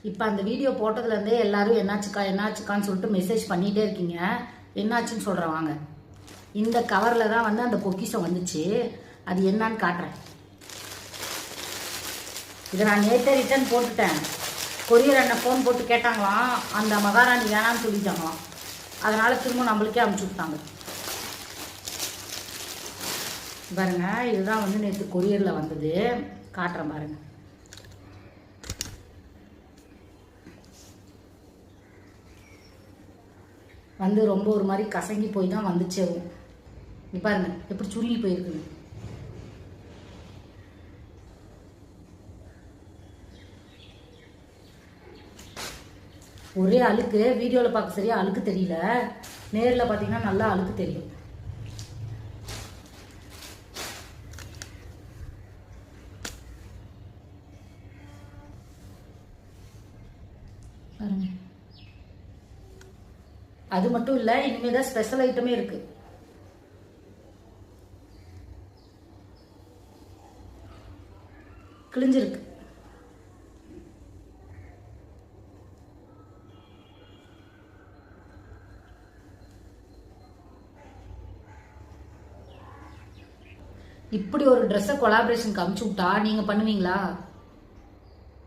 இப்போ அந்த வீடியோ போட்டதுலேருந்தே எல்லாரும் என்னாச்சுக்கான்னு சொல்லிட்டு மெசேஜ் பண்ணிகிட்டே இருக்கீங்க. என்னாச்சுன்னு சொல்கிறேன் வாங்க. இந்த கவரில் தான் வந்து அந்த பொக்கிஷம் வந்துச்சு. அது என்னன்னு காட்டுறேன். இதை நான் நேற்றே ரிட்டர்ன் போட்டுட்டேன். கொரியர் அண்ணன் ஃபோன் போட்டு கேட்டாங்களாம், அந்த மகாராணி வேணான்னு சொல்லிட்டாங்களாம். அதனால் திரும்ப நம்மளுக்கே அனுப்பிச்சி விட்டாங்க. பாருங்க, இதுதான் வந்து நேற்று கொரியரில் வந்தது. காட்டுறேன் பாருங்க. வந்து ரொம்ப ஒரு மாதிரி கசங்கி போய் தான் வந்துச்சு. பாருங்க எப்படி சுருங்கி போயிருக்குது. ஒரே அழுக்கு. வீடியோவில் பார்க்க சரியா அழுக்கு தெரியல, நேரில் பார்த்தீங்கன்னா நல்லா அழுக்கு தெரியும். பாருங்க. அது மட்டும் இல்லை, இனிமேல் தான் ஸ்பெஷல் ஐட்டமே இருக்கு. கிழிஞ்சிருக்கு. இப்படி ஒரு ட்ரெஸ்ஸை கொலாபரேஷனுக்கு அனுப்பிச்சு விட்டா நீங்க பண்ணுவீங்களா?